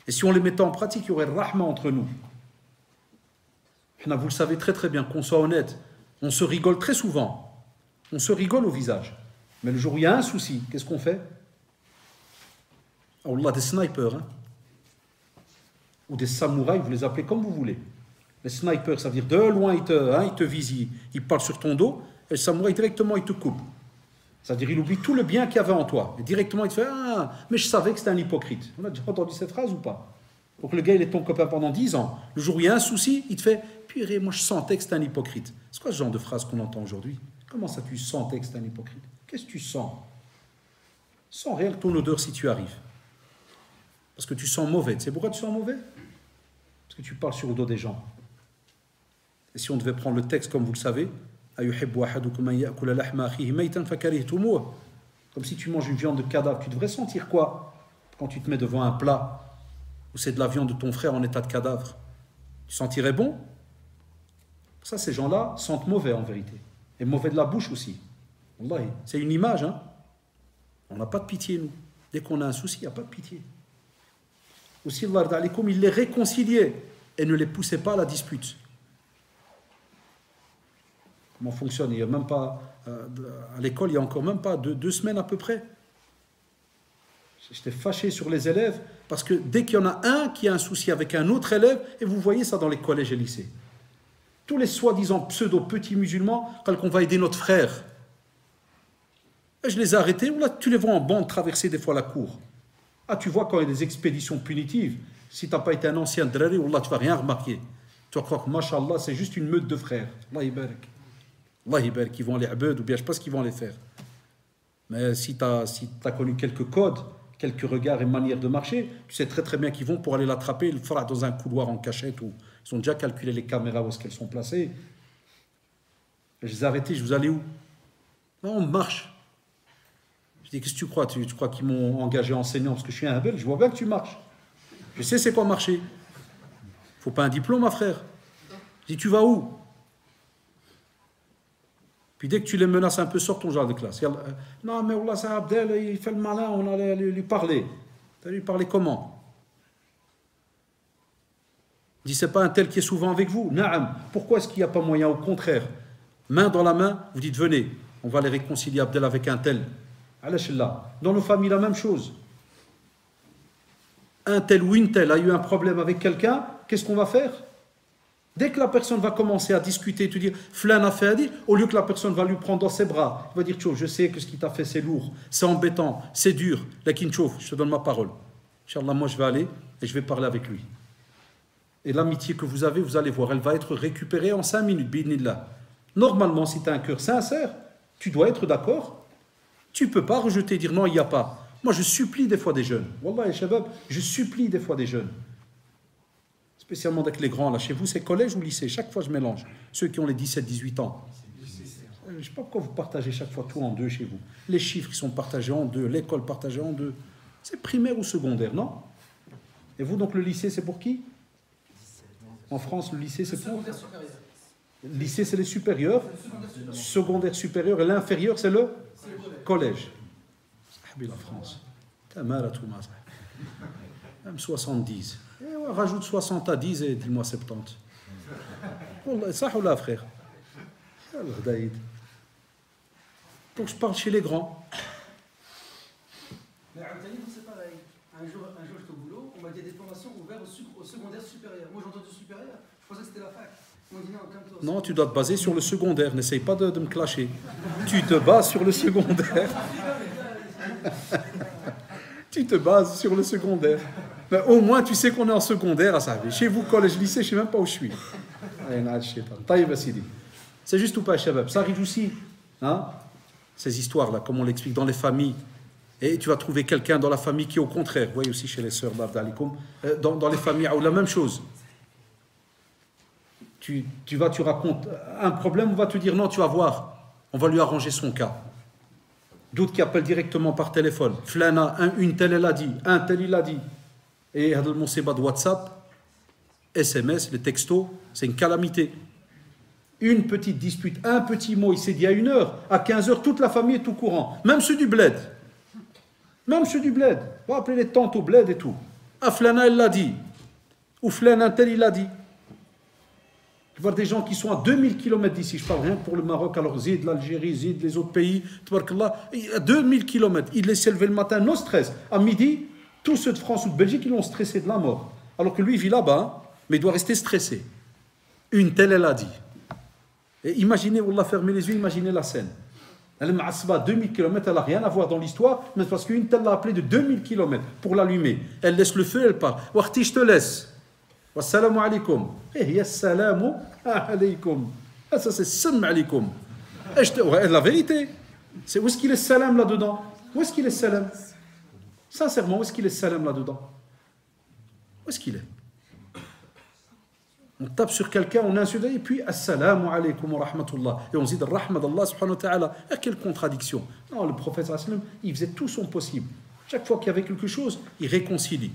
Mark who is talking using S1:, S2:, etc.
S1: Et si on les mettait en pratique, il y aurait le rahma entre nous. Vous le savez très très bien, qu'on soit honnête, on se rigole très souvent. On se rigole au visage. Mais le jour où il y a un souci, qu'est-ce qu'on fait? Allah, des snipers, hein? Ou des samouraïs, vous les appelez comme vous voulez. Les snipers, ça veut dire de loin, ils te visent, ils parlent sur ton dos, et le samouraï, directement, il te coupe. C'est-à-dire, il oublie tout le bien qu'il y avait en toi. Et directement, il te fait « Ah, mais je savais que c'était un hypocrite. » On a déjà entendu cette phrase ou pas? Donc le gars, il est ton copain pendant 10 ans. Le jour où il y a un souci, il te fait « Purée, moi je sentais que c'était un hypocrite. » C'est quoi ce genre de phrase qu'on entend aujourd'hui? Comment ça, tu sentais que c'était un hypocrite? Qu'est-ce que tu sens? Sens rien que ton odeur si tu arrives. Parce que tu sens mauvais. Tu sais pourquoi tu sens mauvais? Parce que tu parles sur le dos des gens. Et si on devait prendre le texte comme vous le savez, comme si tu manges une viande de cadavre, tu devrais sentir quoi quand tu te mets devant un plat où c'est de la viande de ton frère en état de cadavre? Tu sentirais bon? Ça, ces gens-là sentent mauvais en vérité. Et mauvais de la bouche aussi. C'est une image, hein? On n'a pas de pitié, nous. Dès qu'on a un souci, il n'y a pas de pitié. Aussi, Allah, il les réconciliait et ne les poussait pas à la dispute. Comment fonctionne? Il n'y a même pas, à l'école, il n'y a encore même pas 2 semaines à peu près. J'étais fâché sur les élèves parce que dès qu'il y en a un qui a un souci avec un autre élève, et vous voyez ça dans les collèges et lycées, tous les soi-disant pseudo-petits musulmans, quand on va aider notre frère, et je les ai arrêtés, là, tu les vois en bande traverser des fois la cour. Ah, tu vois quand il y a des expéditions punitives, si tu n'as pas été un ancien drari, là, tu ne vas rien remarquer. Tu vas croire que, mashallah, c'est juste une meute de frères. Allah ibarak. Allah ibarak, qui vont les abed, ou bien je ne sais pas ce qu'ils vont les faire. Mais si tu as connu quelques codes, quelques regards et manières de marcher, tu sais très très bien qu'ils vont pour aller l'attraper, le fera dans un couloir en cachette, ou ils ont déjà calculé les caméras où est-ce qu'elles sont placées. Je les ai arrêtés, je vous allez où? Non, on marche. Je dis, qu'est-ce que tu crois? Tu crois qu'ils m'ont engagé enseignant parce que je suis un belge? Je vois bien que tu marches. Je sais c'est quoi marcher. Il ne faut pas un diplôme, ma frère. Je dis, tu vas où? Puis dès que tu les menaces un peu, sors ton genre de classe. Non, mais Allah, c'est Abdel, il fait le malin, on allait lui parler. Tu vas lui parler comment? Il dit, c'est pas un tel qui est souvent avec vous. Naam. Pourquoi est-ce qu'il n'y a pas moyen? Au contraire, main dans la main, vous dites, venez, on va les réconcilier, Abdel, avec un tel. Dans nos familles, la même chose. Un tel ou une telle a eu un problème avec quelqu'un, qu'est-ce qu'on va faire? Dès que la personne va commencer à discuter, te dire, Flan a fait à dire, au lieu que la personne va lui prendre dans ses bras, il va dire, je sais que ce qui t'a fait c'est lourd, c'est embêtant, c'est dur, lakin je te donne ma parole. Inch'Allah, moi je vais aller et je vais parler avec lui. Et l'amitié que vous avez, vous allez voir, elle va être récupérée en 5 minutes, bi'idhnillah. Normalement, si tu as un cœur sincère, tu dois être d'accord. Tu ne peux pas rejeter et dire non, il n'y a pas. Moi, je supplie des fois des jeunes. Wallah, shabab, je supplie des fois des jeunes. Spécialement avec les grands, là. Chez vous, c'est collège ou lycée? Chaque fois, je mélange. Ceux qui ont les 17-18 ans. Je ne sais pas pourquoi vous partagez chaque fois tout en deux chez vous. Les chiffres qui sont partagés en deux, l'école partagée en deux. C'est primaire ou secondaire, non? Et vous, donc, le lycée, c'est pour qui? En France, le lycée, c'est pour? Le lycée, c'est les supérieurs. Secondaire supérieur. Et l'inférieur, c'est le collège. La France. Même 70. Et on rajoute 60 à 10 et dis-moi 70. Ça ou là, frère? Donc je parle chez les grands.
S2: Mais c'est pareil. Un jour, j'étais au boulot, on m'a dit des formations ouvertes au secondaire supérieur. Moi, j'ai entendu supérieur, je pensais que c'était la fac. On m'a dit non, calme-toi.
S1: Non, tu dois te baser sur le secondaire. N'essaye pas de me clasher. Tu te bases sur le secondaire. Tu te bases sur le secondaire. Mais au moins, tu sais qu'on est en secondaire à ça. Chez vous, collège, lycée, je ne sais même pas où je suis. C'est juste ou pas, Shabab? Ça arrive aussi, hein? Ces histoires-là, comme on l'explique dans les familles. Et tu vas trouver quelqu'un dans la famille qui est au contraire. Vous voyez aussi chez les sœurs d'Abdalikoum, dans les familles, ou la même chose. Tu racontes un problème, on va te dire non, tu vas voir, on va lui arranger son cas. D'autres qui appellent directement par téléphone. Flana, une telle elle a dit, un tel il a dit. Et le monseba de WhatsApp, SMS, les textos, c'est une calamité. Une petite dispute, un petit mot, il s'est dit à 1 heure, à 15 heures, toute la famille est au courant. Même ceux du bled. Même ceux du bled. On va appeler les tantes au bled et tout. Ah, Flana, elle l'a dit. Ou Flana, tel, il l'a dit. Je vois des gens qui sont à 2000 km d'ici. Je parle rien que pour le Maroc, alors Zid, l'Algérie, Zid, les autres pays. À 2000 km. Ils laissent lever le matin, no stress. À midi, tous ceux de France ou de Belgique, ils l'ont stressé de la mort. Alors que lui, il vit là-bas, mais il doit rester stressé. Une telle, elle a dit. Et imaginez, Wallah, fermez les yeux, imaginez la scène. Elle est à 2000 km, elle n'a rien à voir dans l'histoire, mais parce qu'une telle l'a appelée de 2000 km pour l'allumer. Elle laisse le feu, elle part. Wahti, je te laisse. Wassalamu alaikum. Eh, yassalamu alaikum. Ça, c'est salam alaikum. La vérité. C'est où est-ce qu'il est salam là-dedans? Où est-ce qu'il est salam? Sincèrement, où est-ce qu'il est salam là-dedans? Où est-ce qu'il est? On tape sur quelqu'un, on insulte, et puis assalamu alaikum wa rahmatullah. Et on dit rahmat d'Allah subhanahu wa ta'ala. Quelle contradiction. Non, le prophète sallam, il faisait tout son possible. Chaque fois qu'il y avait quelque chose, il réconcilie.